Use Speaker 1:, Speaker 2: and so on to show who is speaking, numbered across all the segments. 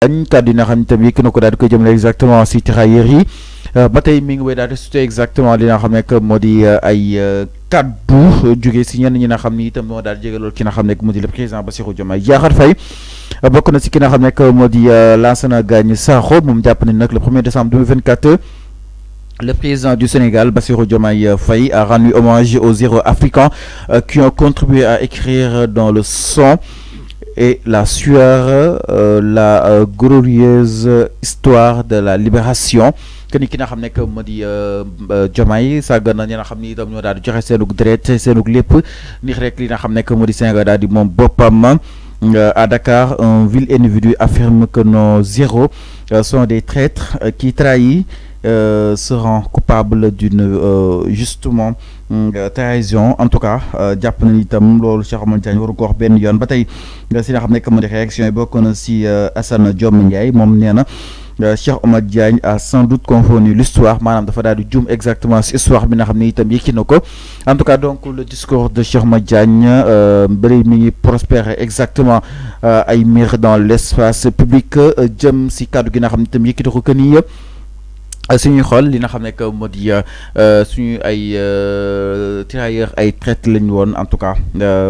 Speaker 1: kàddu yi nga xam ne itam yëkk na ko daal di koy jëmale exactement si tirailleurs yi ba tey mi ngi wéy daal di sute exactement li nga xam ne moo di ay kàddu jóge si ñenn ñi nga xam ni itam moo daal di jege loolu ki nga xam ne moo di le président Bassirou Diomaye Diakhar Faye bokk na si ki nga xam ne moo di Lansana Gagny Sakho moom jàpp nañ nag le 1er décembre 2024 le président du Sénégal, Bassirou Diomaye Faye, a rendu hommage aux héros africains qui ont contribué à écrire dans le sang et la sueur la glorieuse histoire de la libération. Que ni ki nga xam ne moo di Diomaye sàggan na ñi nga xam ni itam ñoo daal di joxe seenug deret seenug lépp ni rek li nga xam ne moo di Sénégal daal di moom boppam. À Dakar, un vil individu affirme que nos héros sont des traîtres qui trahissent seront coupables d'une justement trahison. En tout cas jàpp nañu itam loolu Cheikh Omar Diagne waru ko wax benn yoon ba tey si nga xam ne moo di réaction yi bokk na si Assane Diom Ndiaye moom nee na Cheikh Omar Diagne a sans doute confondu l'histoire maanaam dafa daal di juum exactement si histoire bi nga xam ne itam yëkki na ko. En tout cas donc le discours de Cheikh Omar Diagne bëri mi ngi prospérer exactement ay mbir dans l'espace public jëm si kàddu gi nga xam ne itam yëkki na ko que ni suñuy xool li nga xam ne moo di suñu ay tirailleurs ay traite lañu woon en tout cas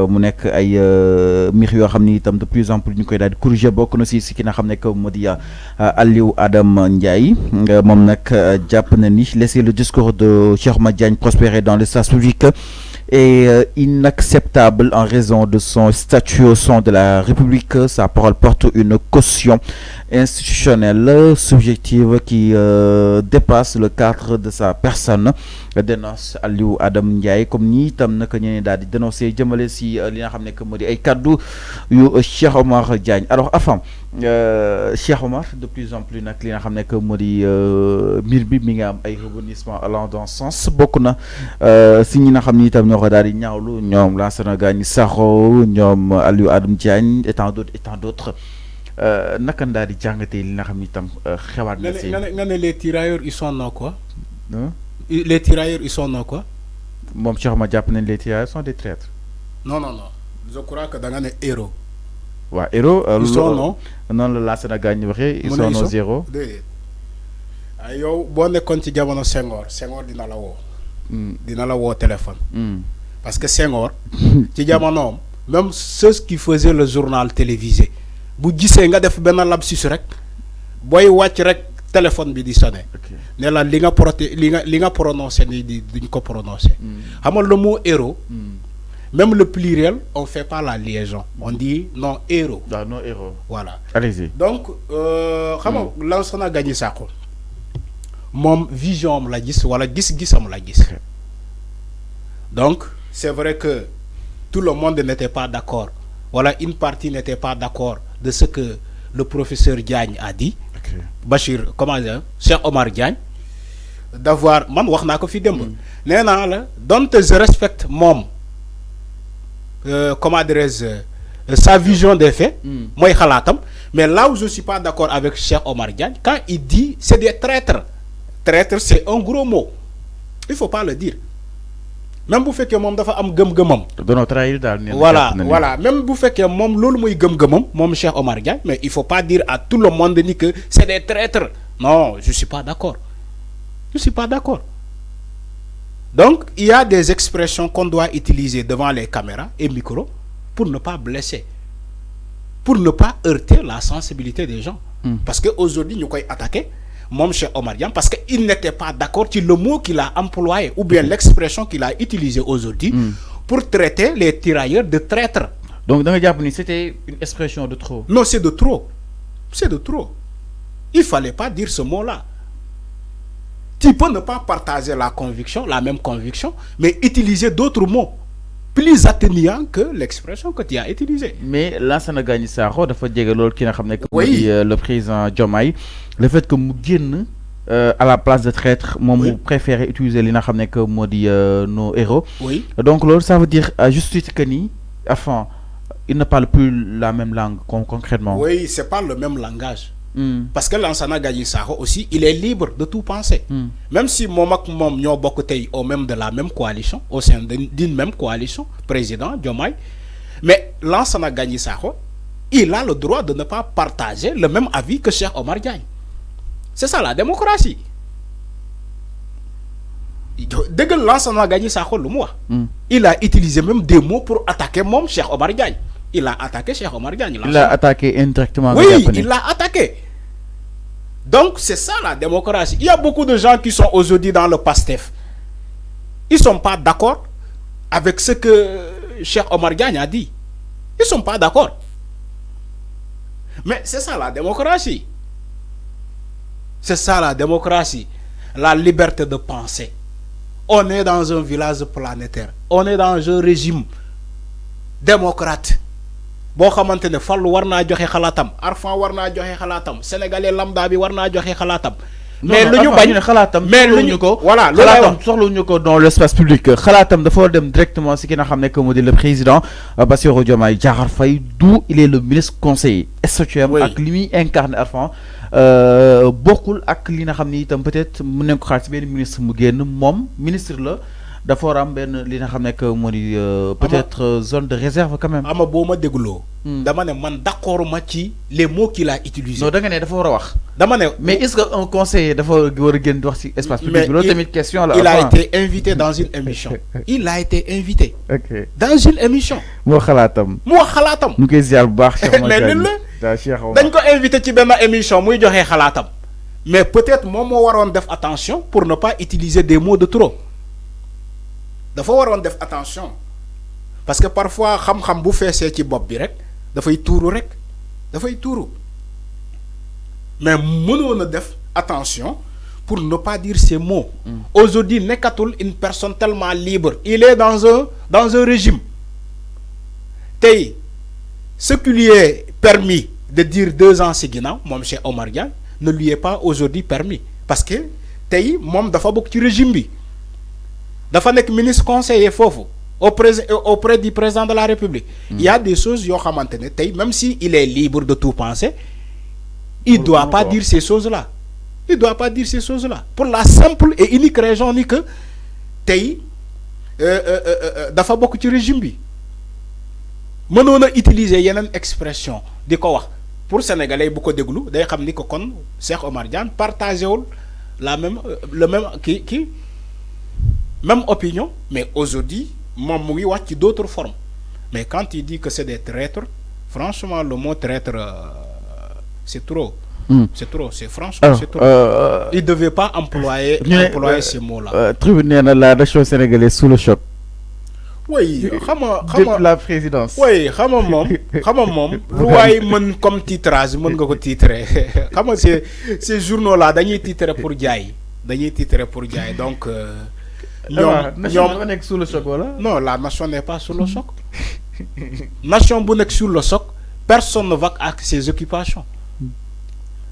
Speaker 1: mu nekk ay mbir yoo xam ni itam de plus en plus ñu koy daal di corriger bokk na si ki nga xam ne moo di Aliou Adam Ndiaye moom nag jàpp na ni laisser le discours de Cheikh Omar Diagne prospérer dans l'espace public est inacceptable en raison de son statut au sein de la République. Sa parole porte une caution institutionnelle subjective qui dépasse le cadre de sa personne, dénonce Aliou Adam Ndiaye comme ni itam naka ñeneen daal di dénoncer jëmale si li nga xam ne moo di ay kaddu yu Cheikh Omar Diagne. Alors avant Cheikh Omar de plus en plus nag li nga xam ne moo di mbir bi mi nga am ay rebondissements allant dans ce sens bokk na si ñi nga xam ni itam ñoo ko daal di ñaawlu ñoom Lansana Gagny Sakho ñoom Aliou Adam Diagne et tant d'autres naka daal di jàngatee li nga xam ni itam xewaat na si.
Speaker 2: nga ne les tirailleurs ils sont non quoi. Les tirailleurs ils sont non quoi.
Speaker 1: moom Cheikh Omar jàpp nañ les tirailleurs sont des traîtres.
Speaker 2: non je crois que da nga ne héros.
Speaker 1: waaw héros.
Speaker 2: ils sont non
Speaker 1: noonu la Lansana Gagny waxee. ils sont nos héros.
Speaker 2: déedéet yow boo nekkoon ci jamono Senghor dina la woo. dina la woo téléphone. parce que Senghor ci jamonoom même ceux qui faisaient le journal télévisé bu gisee nga def benn lapsus rek booy wàcc rek téléphone bi di sonné. ne la li nga prononcé nii di duñ ko prononcé. xam nga le mot héros. Même le pluriel, on ne fait pas la liaison. On dit non héros.
Speaker 1: Non héros.
Speaker 2: Voilà.
Speaker 1: Allez-y.
Speaker 2: Donc, Lansana Gagny Sakho. Mon vision me l'a dit, voilà, gis-gisam la gis. Donc, c'est vrai que tout le monde n'était pas d'accord. Voilà, une partie n'était pas d'accord de ce que le professeur Diagne a dit. Bachir, comment dire, Cheikh Omar Diagne, d'avoir, man wax naa ko fi démb. Nee naa la, donc je respecte moom. Comment dirais-je, sa vision des faits, moi khalatam, mais là où je ne suis pas d'accord avec Cheikh Omar Diagne, quand il dit c'est des traîtres, traître c'est un gros mot, il ne faut pas le dire. Même bu fekkee moom dafa am gëm-gëmam.
Speaker 1: doon trahir daal.
Speaker 2: voilà même bu fekkee moom loolu mooy gëm-gëmam moom Cheikh Omar Diagne, mais il ne faut pas dire à tout le monde ni que c'est des traîtres. Non, je ne suis pas d'accord. Je ne suis pas d'accord. Donc, il y a des expressions qu'on doit utiliser devant les caméras et micros pour ne pas blesser, pour ne pas heurter la sensibilité des gens. Parce qu'aujourd'hui, nous avons attaqué mon cher Omar Diagne parce qu'il n'était pas d'accord sur le mot qu'il a employé ou bien l'expression qu'il a utilisée aujourd'hui pour traiter les tirailleurs de traîtres.
Speaker 1: Donc, dans le Japon, c'était une expression de trop.
Speaker 2: Non, c'est de trop. C'est de trop. Il ne fallait pas dire ce mot-là. Tu peux ne pas partager la conviction, la même conviction, mais utiliser d'autres mots plus atténuants que l'expression que tu as utilisée.
Speaker 1: Mais Lansana Gagny Sakho dafa jege loolu ki nga xam ne le président Diomaye, le fait que mu génn à la place de traître moom mu préféré utiliser li nga xam ne moo di nos héros.
Speaker 2: Oui.
Speaker 1: Donc loolu ça veut dire juste que ni enfin il ne parle plus la même langue concrètement.
Speaker 2: Oui, c'est pas le même langage. Parce que Lansana Gagny Sakho aussi, il est libre de tout penser. Même si moom ak moom ñoo bokk tey au même de la même coalition, au sein d'une même coalition, président Diomaye, mais Lansana Gagny Sakho, il a le droit de ne pas partager le même avis que Cheikh Omar Diagne. C'est ça la démocratie. Dès que l'ensemble a gagné ça, il a utilisé même des mots pour attaquer mon Cheikh Omar Diagne. Il a attaqué Cheikh Omar Diagne.
Speaker 1: Il a attaqué indirectement.
Speaker 2: Oui, il l'a attaqué. Donc c'est ça la démocratie. Il y a beaucoup de gens qui sont aujourd'hui dans le PASTEF. Ils ne sont pas d'accord avec ce que Cheikh Omar Diagne a dit. Ils ne sont pas d'accord. Mais c'est ça la démocratie. C'est ça la démocratie. La liberté de penser. On est dans un village planétaire. On est dans un régime démocrate. Bo xamantene Fallu war naa joxe xalaatam Arfan war naa joxe xalaatam sénégalais lambda bi war naa joxe xalaatam. Mais lu ñu bañ
Speaker 1: xalaatam
Speaker 2: mais lu ñu ko voilà
Speaker 1: xalaatam soxluñu ko dans l'espace public xalaatam dafa dem directement si ki nga xam ne que moo di le président Bassirou Diomaye Diakhar Faye d'où il est le ministre conseiller SOTM ak li muy incarné Arfan bokkul ak li nga xam ni itam peut-être mën nañ ko xaar si benn ministre mu génn moom ministre la dafa war am benn li nga xam ne que moo di peut-être zone de réserve quand même.
Speaker 2: ama boo ma dégloo. dama ne man d'accord ma ci les mots qu'il a utilisés.
Speaker 1: non da nga ne dafa war a wax.
Speaker 2: dama ne
Speaker 1: mais est-ce que un conseiller dafa war a génn di wax ci espace public. loolu tamit question la.
Speaker 2: il a été invité dans une émission. il a été invité.
Speaker 1: ok
Speaker 2: dans une émission.
Speaker 1: moo xalaatam.
Speaker 2: moo xalaatam.
Speaker 1: ñu koy ziar bu baax.
Speaker 2: mais lin la dañ ko invité ci benn émission muy joxe xalaatam. mais peut-être moom moo waroon def attention pour ne pas utiliser des mots de trop. dafa waroon def attention parce que parfois xam-xam bu feesee ci bopp bi rek dafay tuuru rek dafay tuuru mais mënoon a def attention pour ne pas dire ces mots. Aujourd'hui nekkatul une personne tellement libre. Il est dans un régime. Tey ce qui lui est permis de dire 2 ans ci ginnaaw moom Cheikh Omar Diagne ne lui est pas aujourd'hui permis parce que tey moom dafa bokk ci régime bi. dafa nekk ministre conseiller foofu auprès du président de la République. Il y a des choses yoo xamante ne tey même si il est libre de tout penser il doit pas dire ces choses-là. Il doit pas dire ces choses-là pour la simple et unique raison ni que tey dafa bokk ci régime bi mënoon a utiliser yeneen expression di ko wax pour sénégalais bu ko déglu day xam ni que kon Cheikh Omar Diagne partagé wul la même le même kii même opinion, mais aujourd'hui, mon moui watch d'autres formes. Mais quand il dit que c'est des traîtres, franchement, le mot traître, c'est trop. C'est trop, c'est franchement, c'est trop. Il ne devait pas employer ces mots-là.
Speaker 1: Tribunal, la nation sénégalaise sous le choc.
Speaker 2: Oui,
Speaker 1: depuis la présidence.
Speaker 2: Oui, loi comme titrage, ces journaux-là, ils titrent pour Diaye. Donc,
Speaker 1: nation n'est sous le choc, voilà.
Speaker 2: Non, la nation n'est pas sous le choc. Nation n'est sous le choc, personne ne va à ses occupations.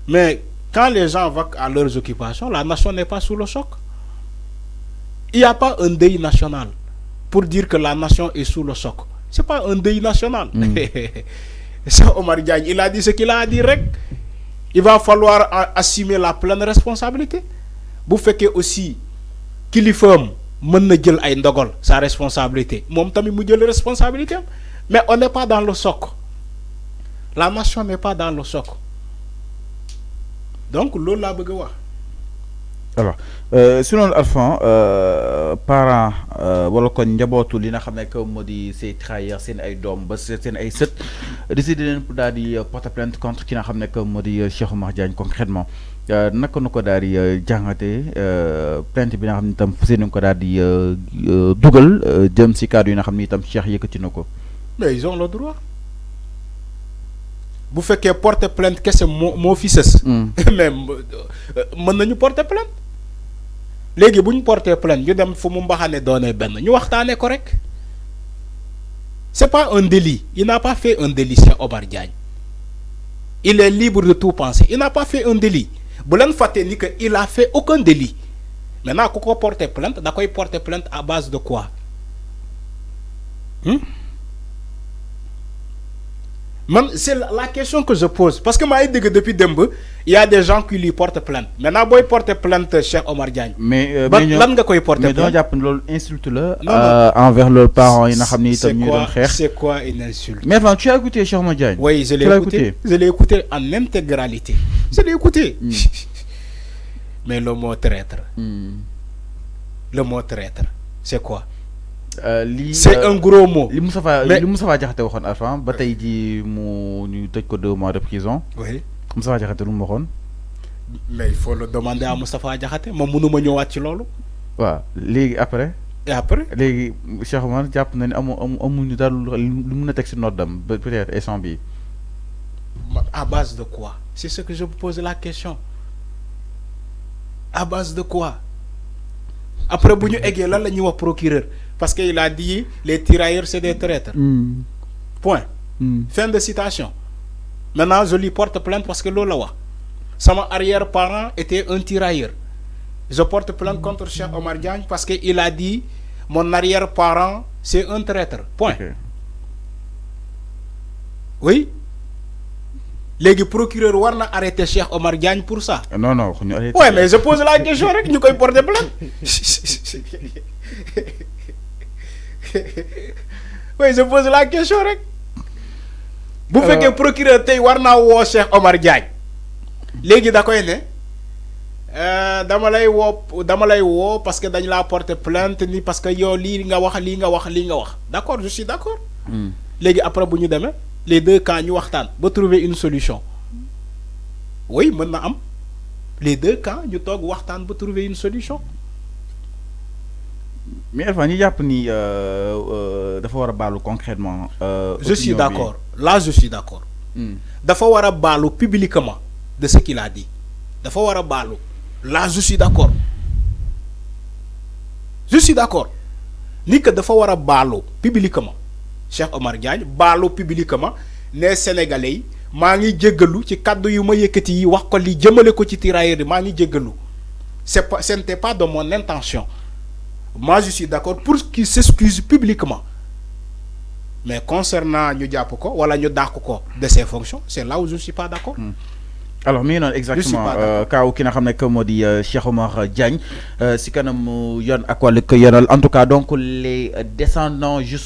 Speaker 2: Mais quand les gens vont à leurs occupations, la nation n'est pas sous le choc. Il n'y a pas un deuil national pour dire que la nation est sous le choc. Ce n'est pas un deuil national. C'est Omar Diagne, il a dit ce qu'il a dit. Il va falloir assumer la pleine responsabilité. Vous faites aussi qu'il faut sa responsabilité. Mom tamit mu jël responsabilité. Mais on n'est pas dans le choc. La nation n'est pas dans le choc. Donc, l'on l'a besoin.
Speaker 1: Alors, sinon Arfan, parents wala kon njabootu li nga xam ne que moo di say trahir seen ay doom ba seen ay sët décidé leen pour daal di porter plainte contre ki nga xam ne que moo di Cheikh Omar Diagne concrètement naka nu ko daal di jàngatee plainte bi nga xam ne itam fas yéene ko daal di dugal jëm si cadre yi nga xam ne itam Cheikh yëkkati na ko.
Speaker 2: Mais ils ont le droit. Bu fekkee porter plainte kese moo fi sës. Mais mën nañu porter plainte. Léegi bu ñu porter plainte ñu dem fu mu mbaxane doone benn ñu waxtaanee ko rek. C'est pas un délit. Il n'a pas fait un délit, Cheikh Omar Diagne. Il est libre de tout penser. Il n'a pas fait un délit. Bu leen fàtte ni que il a fait aucun délit. Maintenant ku ko porter plainte da koy porter plainte à base de quoi? C'est la question que je pose. Parce que moi, depuis Dembe, il y a des gens qui lui portent plainte. Maintenant, boy porte plainte, Cheikh Omar Diagne.
Speaker 1: Mais
Speaker 2: lan nga koy porter plainte.
Speaker 1: Mais donc, insulte là envers leurs parents.
Speaker 2: C'est quoi une insulte?
Speaker 1: Mais enfin, tu as écouté Cheikh Omar Diagne?
Speaker 2: Oui, je l'ai écouté. Je l'ai écouté en intégralité. Je l'ai écouté. Mais le mot traître. Le mot traître, c'est quoi? C'est un gros mot.
Speaker 1: Li Moustapha Diakhaté waxoon avant ba tey ji mu ñu tëj ko 2 mois de prison.
Speaker 2: Oui.
Speaker 1: Moustapha Diakhaté lu mu waxoon.
Speaker 2: Mais il faut le demander à Moustapha Diakhaté. Moom mënuma ñëwaat ci loolu.
Speaker 1: waaw léegi après.
Speaker 2: Et après.
Speaker 1: léegi Cheikh Omar jàpp na ne amuñu daal lu mun a teg si noddam peut-être instant bi.
Speaker 2: À base de quoi? C'est ce que je vous pose la question. À base de quoi? Après bu ñu eggee lan la ñuy wax procureur. Parce qu'il a dit les tirailleurs c'est des traîtres. Point. Fin de citation. Maintenant je lui porte plainte parce que loolu la wax. Sama arrière-parent était un tirailleur. Je porte plainte contre Cheikh Omar Diagne parce qu'il a dit mon arrière-parent c'est un traître. Point. Okay. Oui. Les procureurs war na arrêter Cheikh Omar Diagne pour ça.
Speaker 1: Non.
Speaker 2: Ouais, mais je pose la question rek ñu koy porter plainte. Oui, je pose la question rek. Bu fekkee procureur tey war naa woo Cheikh Omar Diagne léegi da koy ne dama lay woo parce que dañ laa porter plainte ni parce que yow lii nga wax d'accord, je suis d'accord. Léegi après bu ñu demee les deux camps ñu waxtaan ba trouver une solution. Oui, mën na am les deux camps ñu toog waxtaan ba trouver une solution.
Speaker 1: Mais enfin ñi jàpp ni dafa war a baalu concrètement.
Speaker 2: Je suis d'accord. Là je suis d'accord. Dafa war a baalu publiquement de ce qu'il a dit. Dafa war a baalu. Là je suis d'accord. Je suis d'accord. Ni que dafa war a baalu publiquement. Cheikh Omar Diagne baalu publiquement les Sénégalais yi maa ngi jéggalu ci kaddu yu ma yëkkati yi wax ko li jëmale ko ci tirailleurs yi maa ngi jéggalu. Ce n'était pas de mon intention. Moi je suis d'accord pour qu'il s'excuse publiquement. Mais concernant ñu jàpp ko wala ñu dàq ko de ses fonctions, c'est là où je ne suis pas d'accord.
Speaker 1: Alors mi ngi noonu exactement kaaw ki nga xam ne que moo di Cheikh Omar Diagne si kanam yoon ak wàllu ko yoonal en tout cas donc les descendants juste